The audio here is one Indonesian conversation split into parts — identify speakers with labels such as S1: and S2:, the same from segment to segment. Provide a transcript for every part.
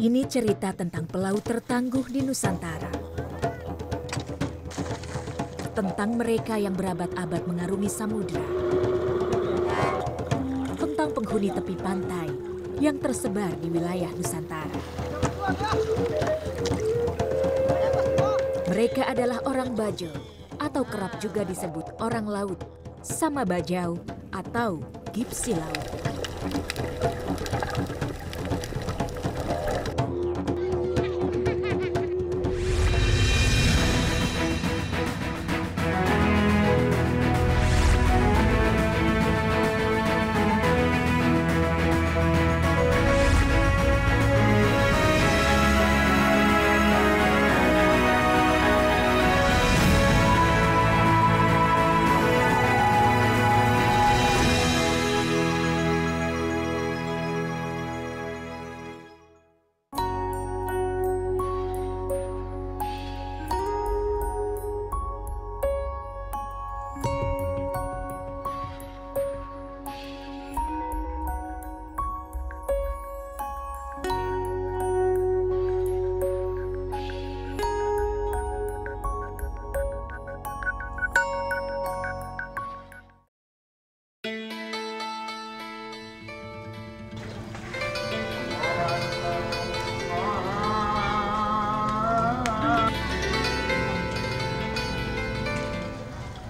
S1: Ini cerita tentang pelaut tertangguh di Nusantara. Tentang mereka yang berabad-abad mengarungi samudera. Tentang penghuni tepi pantai yang tersebar di wilayah Nusantara. Mereka adalah orang Bajo atau kerap juga disebut orang laut, sama Bajau atau Gipsi Laut.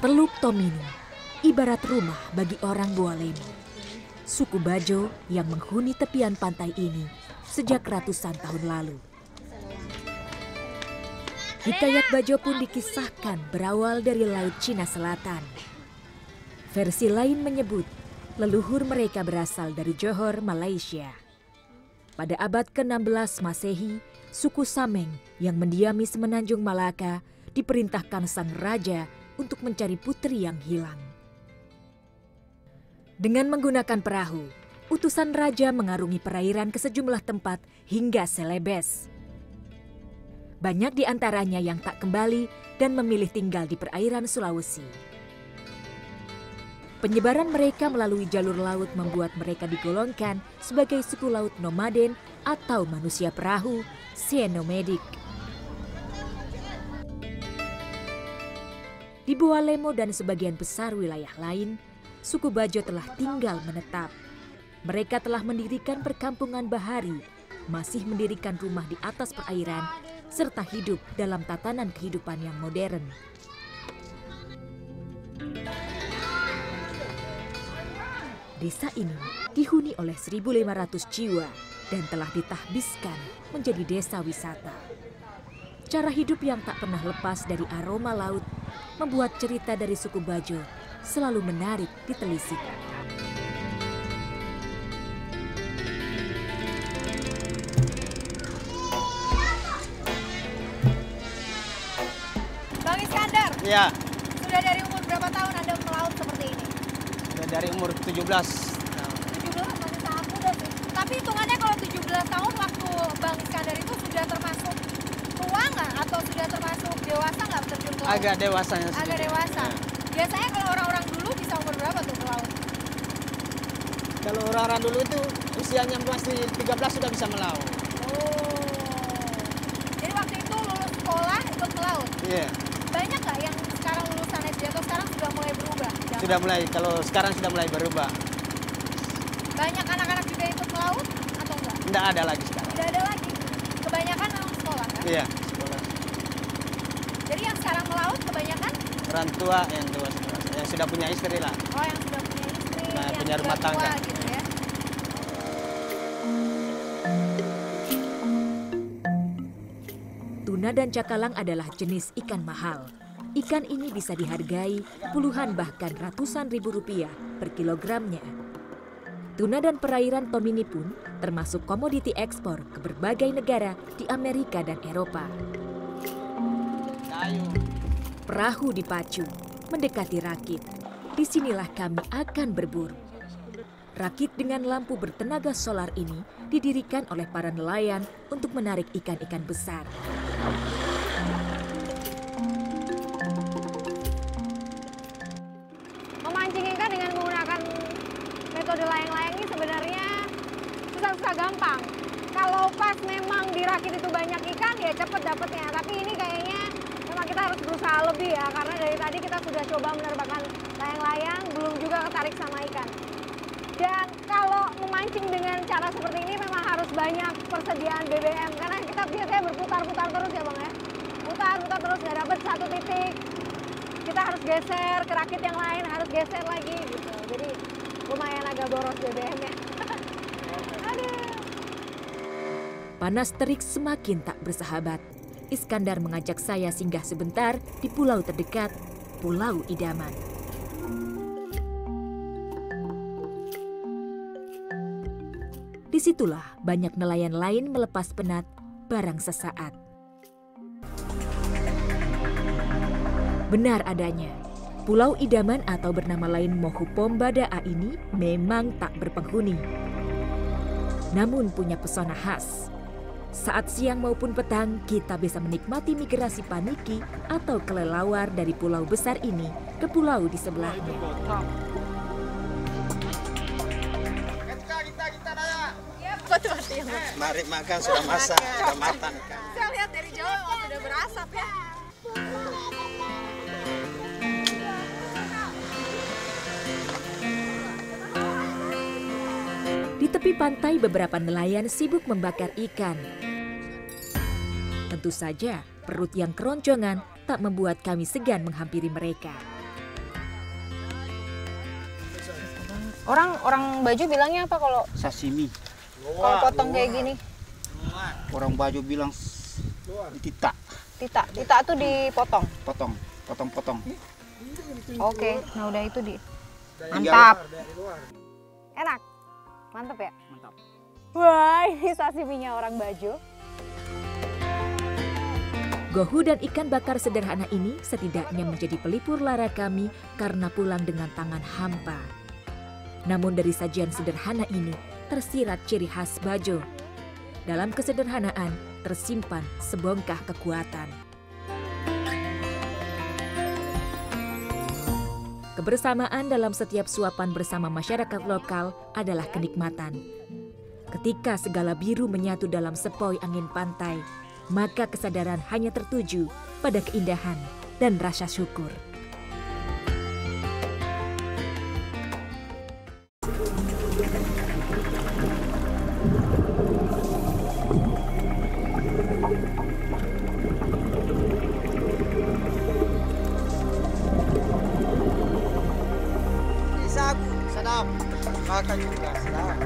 S1: Teluk Tomini, ibarat rumah bagi orang Bualemo. Suku Bajo yang menghuni tepian pantai ini sejak ratusan tahun lalu. Hikayat Bajo pun dikisahkan berawal dari Laut Cina Selatan. Versi lain menyebut leluhur mereka berasal dari Johor, Malaysia. Pada abad ke-16 Masehi, suku Sameng yang mendiami semenanjung Malaka diperintahkan sang raja untuk mencari putri yang hilang. Dengan menggunakan perahu, utusan raja mengarungi perairan ke sejumlah tempat hingga Celebes. Banyak di antaranya yang tak kembali dan memilih tinggal di perairan Sulawesi. Penyebaran mereka melalui jalur laut membuat mereka digolongkan sebagai suku laut nomaden atau manusia perahu, xenomedik. Di Bualemo dan sebagian besar wilayah lain, suku Bajo telah tinggal menetap. Mereka telah mendirikan perkampungan bahari, masih mendirikan rumah di atas perairan, serta hidup dalam tatanan kehidupan yang modern. Desa ini dihuni oleh 1.500 jiwa dan telah ditahbiskan menjadi desa wisata. Cara hidup yang tak pernah lepas dari aroma laut membuat cerita dari suku Bajo selalu menarik ditelisik.
S2: Bang Iskandar,
S3: Ya,
S2: sudah dari umur berapa tahun Anda melaut seperti ini?
S3: udah dari umur 17.
S2: 17 masih sangat muda sih. Tapi hitungannya kalau 17 tahun waktu Bang Iskandar itu sudah termasuk tua nggak? Atau sudah termasuk dewasa nggak terjun ke laut?
S3: Agak dewasanya sedikit.
S2: Agak dewasa.
S3: Ya.
S2: Biasanya kalau orang-orang dulu bisa umur berapa tuh ke laut?
S3: Kalau orang-orang dulu itu usianya masih 13 sudah bisa melaut.
S2: Oh. Jadi waktu itu lulus sekolah ikut ke laut?
S3: Iya.
S2: Banyak nggak yang sekarang lulusan SD atau sekarang sudah mulai berubah?
S3: Sudah mulai, kalau sekarang sudah mulai berubah.
S2: Banyak anak-anak juga ikut ke laut atau enggak?
S3: Tidak ada lagi sekarang.
S2: Tidak ada lagi. Kebanyakan memang sekolah kan?
S3: Iya, sekolah.
S2: Jadi yang sekarang melaut kebanyakan?
S3: Orang tua yang dewasa, yang sudah punya istri lah.
S2: Oh, yang sudah punya istri,
S3: Nah,
S2: yang
S3: punya
S2: sudah
S3: rumah
S2: tua
S3: tangga.
S2: gitu ya.
S1: Tuna dan cakalang adalah jenis ikan mahal. Ikan ini bisa dihargai puluhan bahkan ratusan ribu rupiah per kilogramnya. Tuna dan perairan Tomini pun termasuk komoditi ekspor ke berbagai negara di Amerika dan Eropa.
S3: Kayu.
S1: Perahu dipacu, mendekati rakit. Disinilah kami akan berburu. Rakit dengan lampu bertenaga solar ini didirikan oleh para nelayan untuk menarik ikan-ikan besar.
S2: Memancing ikan dengan menggunakan metode layang-layang ini sebenarnya susah-susah gampang. kalau pas memang dirakit itu banyak ikan ya cepet dapetnya. Tapi ini kayaknya memang kita harus berusaha lebih ya, karena dari tadi kita sudah coba menerbangkan layang-layang, belum juga ketarik sama ikan. Dan kalau memancing dengan cara seperti ini memang harus banyak persediaan BBM, karena kita biasanya berputar-putar terus ya Bang ya. Putar-putar terus, nggak dapet satu titik. Kita harus geser ke rakit yang lain, harus geser lagi gitu. Jadi lumayan agak boros BBM-nya. Aduh.
S1: Panas terik semakin tak bersahabat. Iskandar mengajak saya singgah sebentar di pulau terdekat, Pulau Idaman. Disitulah banyak nelayan lain melepas penat barang sesaat. Benar adanya, Pulau Idaman atau bernama lain Mohupombada ini memang tak berpenghuni. Namun punya pesona khas. Saat siang maupun petang, kita bisa menikmati migrasi paniki atau kelelawar dari pulau besar ini ke pulau di sebelahnya.
S3: Mari makan, sudah masak, sudah matang.
S2: Saya lihat dari jauh memang sudah berasap ya.
S1: Di tepi pantai beberapa nelayan sibuk membakar ikan. Tentu saja perut yang keroncongan tak membuat kami segan menghampiri mereka.
S2: Orang Bajo bilangnya apa kalau
S4: Sashimi.
S2: potong kayak gini?
S4: Orang Bajo bilang tita.
S2: Tita tuh dipotong.
S4: Potong.
S2: Oke, nah udah itu di. Mantap. Enak. Mantap ya?
S4: Mantap.
S2: Wah, ini sashiminya orang Bajo.
S1: Gohu dan ikan bakar sederhana ini setidaknya menjadi pelipur lara kami karena pulang dengan tangan hampa. Namun dari sajian sederhana ini tersirat ciri khas Bajo. Dalam kesederhanaan tersimpan sebongkah kekuatan. Kebersamaan dalam setiap suapan bersama masyarakat lokal adalah kenikmatan. Ketika segala biru menyatu dalam sepoi angin pantai, maka kesadaran hanya tertuju pada keindahan dan rasa syukur.
S3: Sedap, makan juga sedap.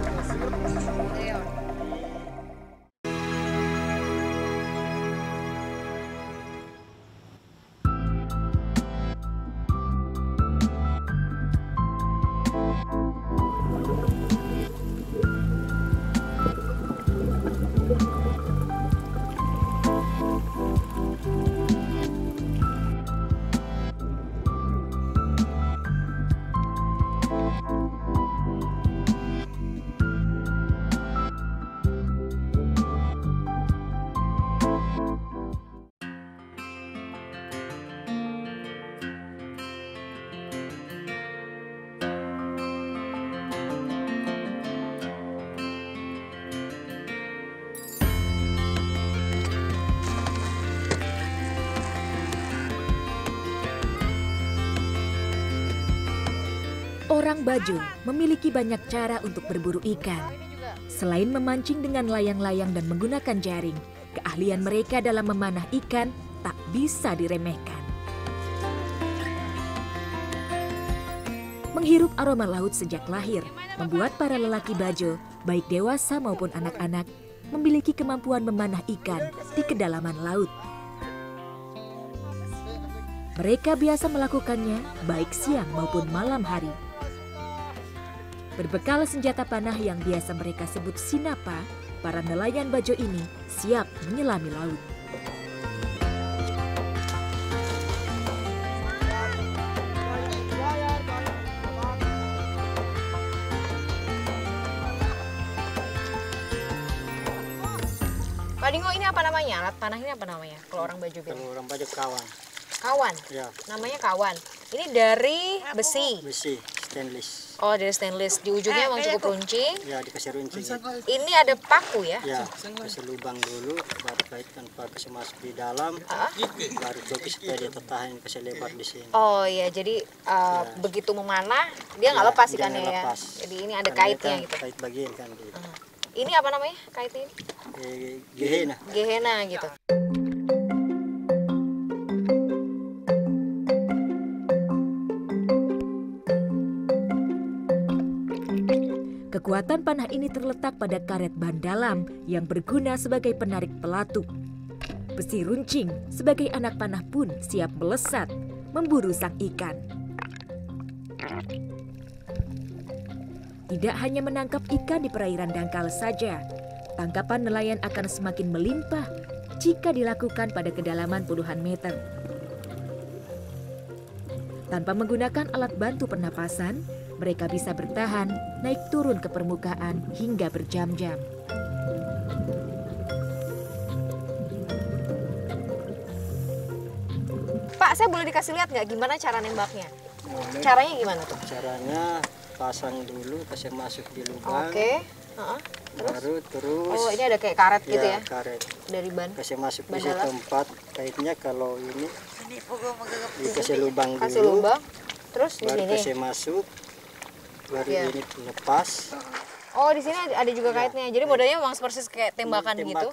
S1: Orang Bajo memiliki banyak cara untuk berburu ikan. Selain memancing dengan layang-layang dan menggunakan jaring, keahlian mereka dalam memanah ikan tak bisa diremehkan. Menghirup aroma laut sejak lahir membuat para lelaki Bajo, baik dewasa maupun anak-anak, memiliki kemampuan memanah ikan di kedalaman laut. Mereka biasa melakukannya baik siang maupun malam hari. Berbekal senjata panah yang biasa mereka sebut sinapa, para nelayan Bajo ini siap menyelami laut.
S2: Pak Dingo, ini apa namanya? Alat panah ini apa namanya? Kalau orang Bajo bilang.
S3: Kalau orang Bajo kawan.
S2: Kawan.
S3: Ya.
S2: Namanya kawan. Ini dari besi.
S5: Besi stainless.
S2: Oh, dari stainless. Di ujungnya emang cukup runcing.
S5: Ya dikasih runcing.
S2: Ini ada paku ya?
S5: Ya, kasih lubang dulu, baru kaitkan kasih masuk di dalam, baru copis supaya dia tertahan, kasih lebar di sini.
S2: Oh iya, jadi begitu memanah dia nggak lepas ikannya ya. Jadi ini ada kaitnya gitu.
S5: Kait bagian kan. Gitu.
S2: Ini apa namanya kaitnya ini?
S5: Gehena.
S2: Gehena gitu.
S1: Kekuatan panah ini terletak pada karet ban dalam yang berguna sebagai penarik pelatuk. Besi runcing sebagai anak panah pun siap melesat memburu sang ikan. Tidak hanya menangkap ikan di perairan dangkal saja, tangkapan nelayan akan semakin melimpah jika dilakukan pada kedalaman puluhan meter. Tanpa menggunakan alat bantu pernapasan, mereka bisa bertahan naik turun ke permukaan hingga berjam-jam.
S2: Pak, saya boleh dikasih lihat nggak gimana cara nembaknya?
S5: Boleh.
S2: Caranya gimana tuh?
S5: Caranya pasang dulu, kasih masuk di lubang.
S2: Oke.
S5: Baru terus.
S2: Oh, ini ada kayak karet gitu ya?
S5: Karet.
S2: Dari ban.
S5: Kasih masuk di
S2: Ban dalam.
S5: tempat kaitnya kalau ini dikasih lubang dulu.
S2: Kasih lubang. Terus di
S5: baru
S2: sini.
S5: kasih masuk. Baru
S2: Iya.
S5: ini lepas.
S2: Oh, di sini ada juga kaitnya. Jadi modelnya memang persis kayak tembakan gitu.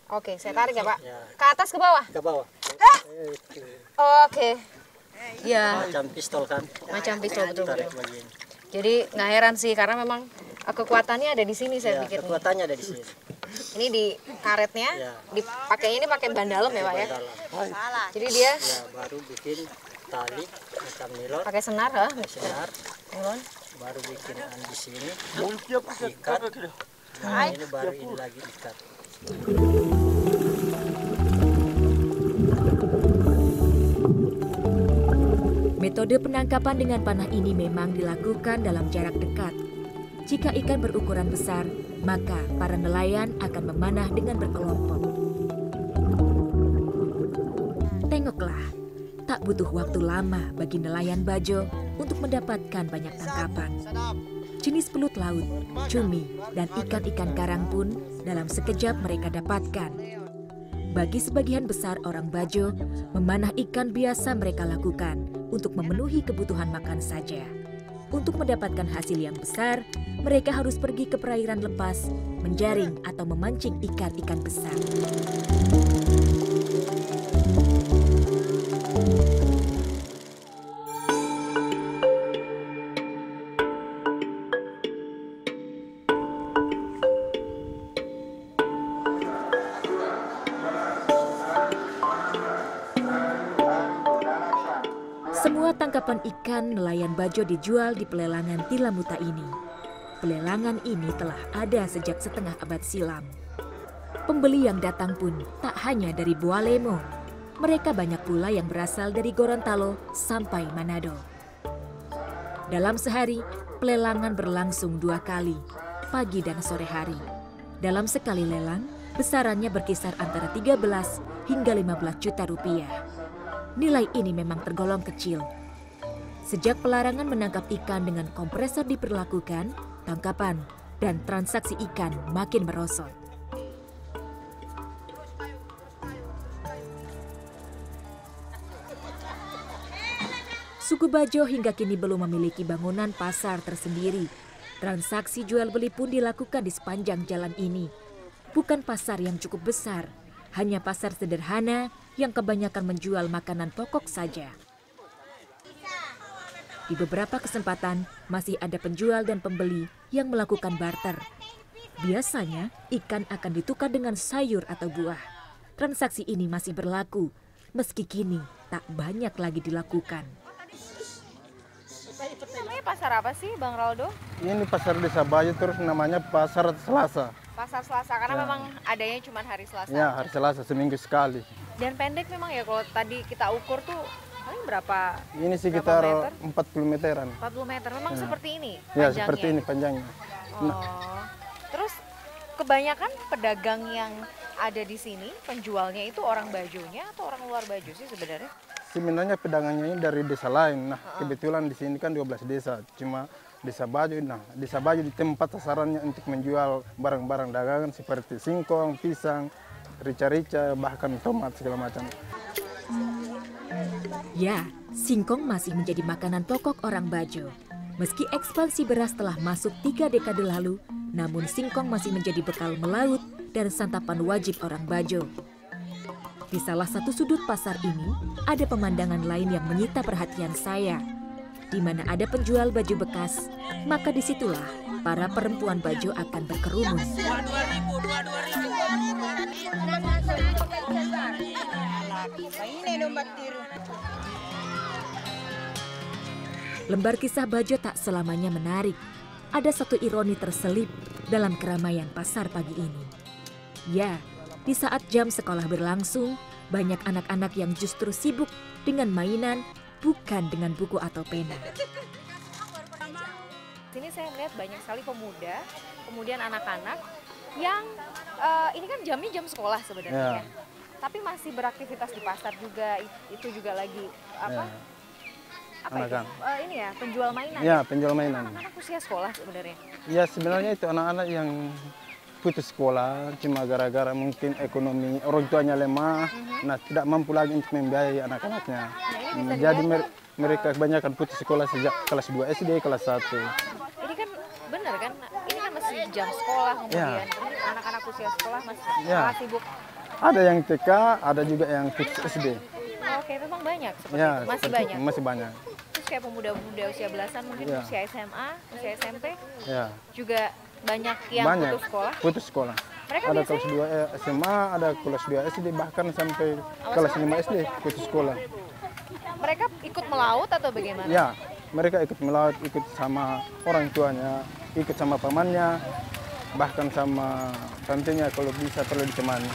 S2: Oke, saya tarik ya, Pak.
S5: Ya.
S2: Ke atas ke bawah.
S5: Ke bawah.
S2: Oke. Ya,
S5: Macam pistol kan.
S2: macam pistol betul.
S5: Tarik begini.
S2: Jadi nggak heran sih karena memang kekuatannya ada di sini saya
S5: Ya,
S2: pikir.
S5: kekuatannya ada di sini.
S2: Ini di karetnya,
S5: Ya.
S2: dipakainya ini pakai ban dalam ya, Pak ya.
S5: Dalam.
S2: Jadi dia
S5: Ya, baru bikin tali macam nilon,
S2: pakai senar, ha?
S5: senar,
S2: Nilon.
S5: baru bikin di sini, ikat. Nah, ini baru ini lagi ikat.
S1: Metode penangkapan dengan panah ini memang dilakukan dalam jarak dekat. Jika ikan berukuran besar, maka para nelayan akan memanah dengan berkelompok. Tengoklah, tak butuh waktu lama bagi nelayan Bajo untuk mendapatkan banyak tangkapan. Jenis belut laut, cumi, dan ikan-ikan karang pun dalam sekejap mereka dapatkan. Bagi sebagian besar orang Bajo, memanah ikan biasa mereka lakukan untuk memenuhi kebutuhan makan saja. Untuk mendapatkan hasil yang besar, mereka harus pergi ke perairan lepas, menjaring atau memancing ikan-ikan besar. Semua tangkapan ikan nelayan Bajo dijual di pelelangan Tilamuta ini. Pelelangan ini telah ada sejak setengah abad silam. Pembeli yang datang pun tak hanya dari Bualemo. Mereka banyak pula yang berasal dari Gorontalo sampai Manado. Dalam sehari, pelelangan berlangsung 2 kali, pagi dan sore hari. Dalam sekali lelang, besarannya berkisar antara 13 hingga 15 juta rupiah. Nilai ini memang tergolong kecil. Sejak pelarangan menangkap ikan dengan kompresor diberlakukan, tangkapan dan transaksi ikan makin merosot. Suku Bajo hingga kini belum memiliki bangunan pasar tersendiri. Transaksi jual beli pun dilakukan di sepanjang jalan ini. Bukan pasar yang cukup besar, hanya pasar sederhana yang kebanyakan menjual makanan pokok saja. Di beberapa kesempatan masih ada penjual dan pembeli yang melakukan barter. Biasanya ikan akan ditukar dengan sayur atau buah. Transaksi ini masih berlaku, meski kini tak banyak lagi dilakukan.
S2: Namanya pasar apa sih, Bang Raldo?
S6: Ini pasar Desa Bajo, terus namanya Pasar Selasa.
S2: Pasar Selasa, karena
S6: Ya.
S2: memang adanya cuma hari Selasa.
S6: Ya, hari Selasa seminggu sekali.
S2: Dan pendek memang ya, kalau tadi kita ukur tuh paling berapa?
S6: Ini sekitar
S2: meter?
S6: 40 meteran.
S2: 40 meter, memang seperti ini
S6: Ya,
S2: panjangnya?
S6: seperti ini panjangnya.
S2: Oh. Terus kebanyakan pedagang yang ada di sini, penjualnya itu orang Bajonya atau orang luar Bajo sih sebenarnya?
S6: sebenarnya pedagangannya ini dari desa lain. Nah, kebetulan di sini kan 12 desa, cuma desa Bajo. Nah, desa Bajo di tempat sasarannya untuk menjual barang-barang dagangan seperti singkong, pisang, rica-rica, bahkan tomat segala macam.
S1: Ya, singkong masih menjadi makanan pokok orang Bajo. Meski ekspansi beras telah masuk 3 dekade lalu, namun singkong masih menjadi bekal melaut dan santapan wajib orang Bajo. Di salah satu sudut pasar ini, ada pemandangan lain yang menyita perhatian saya. Di mana ada penjual baju bekas, maka disitulah para perempuan Bajo akan berkerumun. Lembar kisah Bajo tak selamanya menarik. Ada satu ironi terselip dalam keramaian pasar pagi ini. Ya, di saat jam sekolah berlangsung, banyak anak-anak yang justru sibuk dengan mainan, bukan dengan buku atau pena.
S2: Sini saya melihat banyak sekali pemuda, kemudian anak-anak yang ini kan jamnya jam sekolah sebenarnya. Tapi masih beraktivitas di pasar juga, itu juga lagi apa? Apa itu? Ini ya, penjual mainan.
S6: Ya, penjual mainan.
S2: Anak-anak usia sekolah sebenarnya.
S6: Ya, sebenarnya itu anak-anak yang putus sekolah cuma gara-gara mungkin ekonomi orang tuanya lemah, nah tidak mampu lagi untuk membiayai anak-anaknya. Jadi mereka kebanyakan putus sekolah sejak kelas 2 SD, kelas 1.
S2: Ini kan benar kan? Ini kan masih jam sekolah kemudian. Anak-anak usia sekolah masih sibuk.
S6: Ada yang TK, ada juga yang putus SD.
S2: Oke, memang banyak seperti itu. Masih banyak.
S6: Masih banyak.
S2: Terus kayak pemuda-pemuda usia belasan mungkin usia SMA, usia SMP. Juga banyak yang putus sekolah. Mereka
S6: ada kelas 2 SMA, ada kelas 2 SD, bahkan sampai kelas 5 SD putus sekolah.
S2: Mereka ikut melaut atau bagaimana?
S6: Ya, mereka ikut melaut, ikut sama orang tuanya, ikut sama pamannya, bahkan sama tantenya kalau bisa perlu ditemani.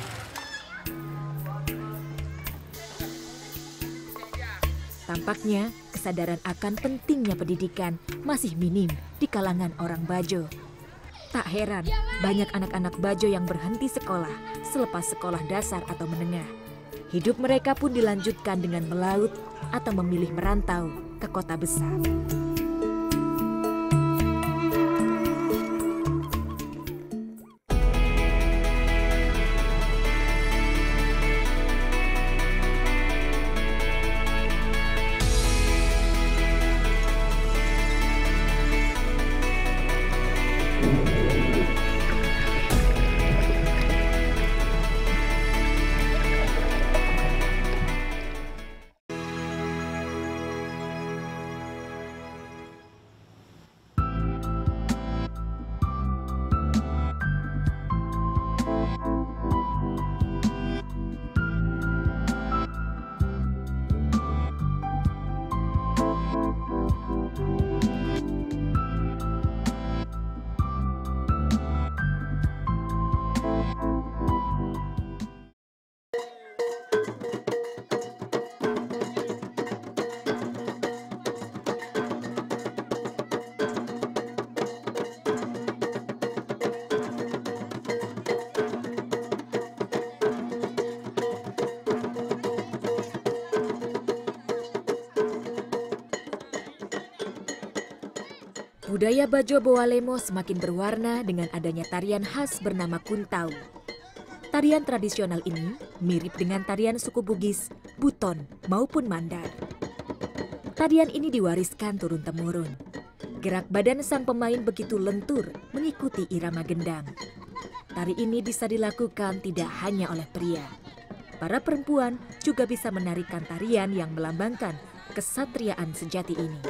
S1: Tampaknya kesadaran akan pentingnya pendidikan masih minim di kalangan orang Bajo. Tak heran, banyak anak-anak Bajo yang berhenti sekolah selepas sekolah dasar atau menengah. Hidup mereka pun dilanjutkan dengan melaut atau memilih merantau ke kota besar. Budaya Bajo Bowalemo semakin berwarna dengan adanya tarian khas bernama Kuntau. Tarian tradisional ini mirip dengan tarian suku Bugis, Buton maupun Mandar. Tarian ini diwariskan turun-temurun. Gerak badan sang pemain begitu lentur mengikuti irama gendang. Tari ini bisa dilakukan tidak hanya oleh pria. Para perempuan juga bisa menarikan tarian yang melambangkan kesatriaan sejati ini.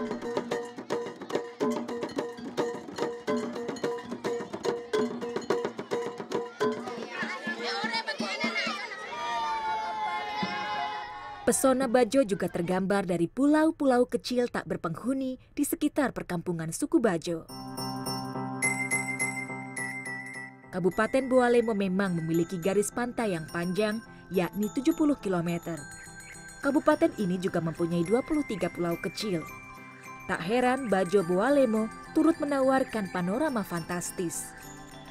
S1: Pesona Bajo juga tergambar dari pulau-pulau kecil tak berpenghuni di sekitar perkampungan suku Bajo. Kabupaten Bowalemo memang memiliki garis pantai yang panjang, yakni 70 km. Kabupaten ini juga mempunyai 23 pulau kecil. Tak heran Bajo Bowalemo turut menawarkan panorama fantastis.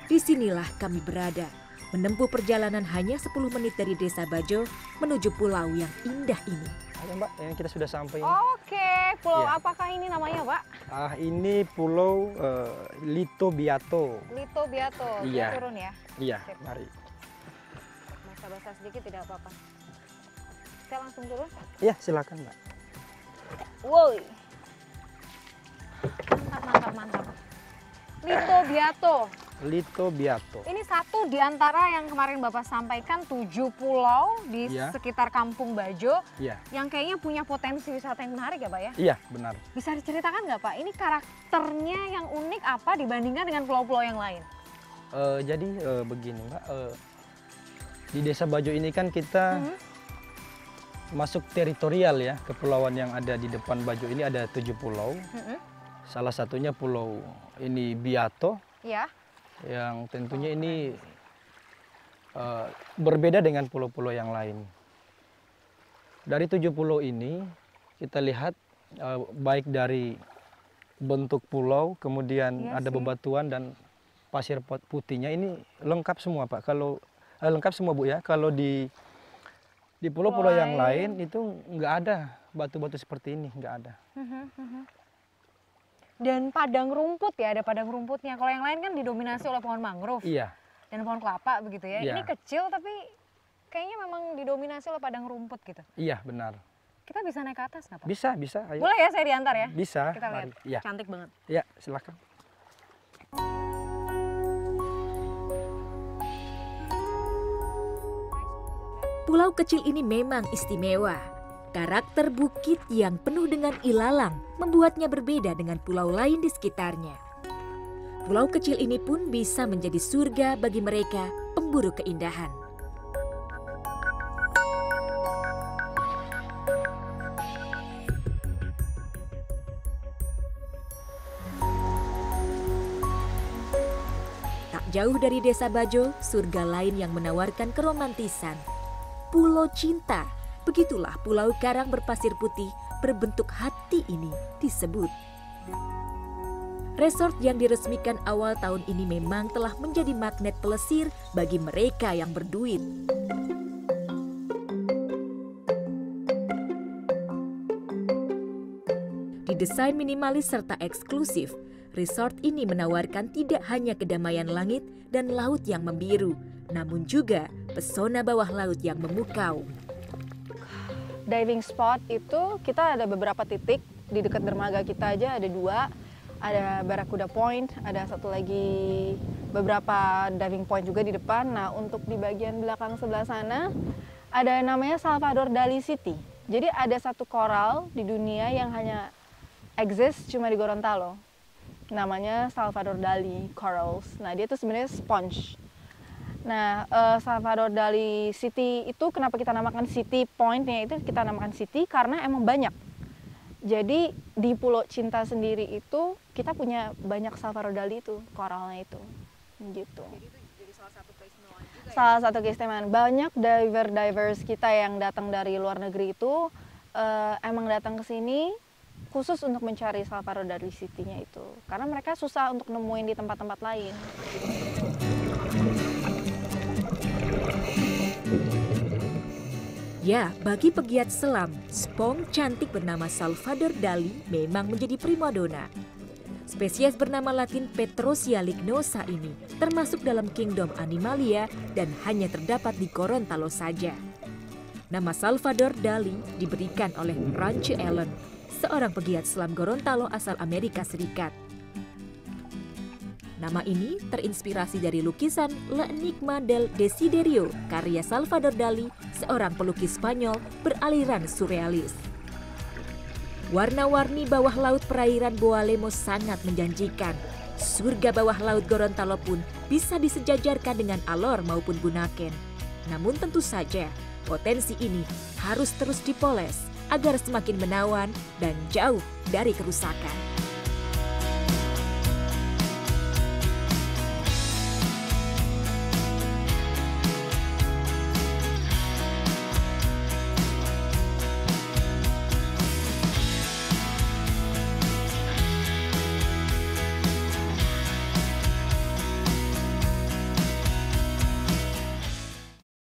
S1: Disinilah kami berada, Menempuh perjalanan hanya 10 menit dari Desa Bajo menuju pulau yang indah ini.
S7: Ayo Mbak, yang kita sudah sampai.
S2: Oke, pulau
S7: Iya.
S2: apakah ini namanya, Pak?
S7: Ini Pulau Lito Biato.
S2: Lito Biato.
S7: Iya.
S2: Kita turun ya.
S7: Iya,
S2: Sip.
S7: mari.
S2: Basah-basah sedikit tidak apa-apa. Saya langsung turun.
S7: Iya, silakan Mbak.
S2: Woi. Mantap. Lito Biato.
S7: Lito Biato.
S2: Ini satu di antara yang kemarin Bapak sampaikan 7 pulau di
S7: Iya.
S2: sekitar Kampung Bajo
S7: Iya.
S2: yang kayaknya punya potensi wisata yang menarik ya Pak ya?
S7: Iya, benar.
S2: Bisa diceritakan nggak Pak, ini karakternya yang unik apa dibandingkan dengan pulau-pulau yang lain?
S7: Jadi begini Mbak, di Desa Bajo ini kan kita masuk teritorial ya, kepulauan yang ada di depan Bajo ini ada 7 pulau. Salah satunya pulau ini Biato,
S2: Ya.
S7: yang tentunya ini berbeda dengan pulau-pulau yang lain. Dari 7 pulau ini kita lihat baik dari bentuk pulau, kemudian
S2: Iya
S7: ada
S2: sih.
S7: bebatuan dan pasir putihnya ini lengkap semua Pak. Kalau lengkap semua Bu ya. Kalau di pulau-pulau yang lain itu nggak ada batu-batu seperti ini, nggak ada.
S2: Dan padang rumput ya, ada padang rumputnya. Kalau yang lain kan didominasi oleh pohon mangrove
S7: Iya,
S2: dan pohon kelapa begitu ya.
S7: Iya.
S2: Ini kecil tapi kayaknya memang didominasi oleh padang rumput gitu.
S7: iya benar.
S2: Kita bisa naik ke atas nggak Pak?
S7: Bisa, ayo.
S2: Boleh ya saya diantar ya?
S7: Bisa,
S2: Kita lihat.
S7: mari. Iya,
S2: Cantik banget.
S7: iya, silakan.
S1: Pulau kecil ini memang istimewa. Karakter bukit yang penuh dengan ilalang membuatnya berbeda dengan pulau lain di sekitarnya. Pulau kecil ini pun bisa menjadi surga bagi mereka pemburu keindahan. Tak jauh dari Desa Bajo, surga lain yang menawarkan keromantisan. Pulau Cinta, begitulah pulau karang berpasir putih berbentuk hati ini disebut. Resort yang diresmikan awal tahun ini memang telah menjadi magnet pelesir bagi mereka yang berduit. Didesain minimalis serta eksklusif, resort ini menawarkan tidak hanya kedamaian langit dan laut yang membiru, namun juga pesona bawah laut yang memukau.
S2: Diving spot itu kita ada beberapa titik di dekat dermaga kita aja ada 2, ada Barracuda Point, ada satu lagi beberapa diving point juga di depan. Nah untuk di bagian belakang sebelah sana ada namanya Salvador Dali City. Jadi ada satu koral di dunia yang hanya exist cuma di Gorontalo. Namanya Salvador Dali Corals. Nah dia itu sebenarnya sponge. Nah, Salvador Dali City itu kenapa kita namakan City Point-nya itu kita namakan City karena emang banyak. Jadi di Pulau Cinta sendiri itu kita punya banyak Salvador Dali itu, koralnya itu. Gitu. Jadi salah satu keistimewaan. Banyak divers kita yang datang dari luar negeri itu emang datang ke sini khusus untuk mencari Salvador Dali City-nya itu. Karena mereka susah untuk nemuin di tempat-tempat lain.
S1: Ya, bagi pegiat selam, spong cantik bernama Salvador Dali memang menjadi primadona. Spesies bernama Latin Petrosia lignosa ini termasuk dalam kingdom Animalia dan hanya terdapat di Gorontalo saja. Nama Salvador Dali diberikan oleh Rancho Allen, seorang pegiat selam Gorontalo asal Amerika Serikat. Nama ini terinspirasi dari lukisan La Enigma del Desiderio karya Salvador Dali, seorang pelukis Spanyol beraliran surrealis. Warna-warni bawah laut perairan Boalemo sangat menjanjikan. Surga bawah laut Gorontalo pun bisa disejajarkan dengan Alor maupun Bunaken. Namun tentu saja potensi ini harus terus dipoles agar semakin menawan dan jauh dari kerusakan.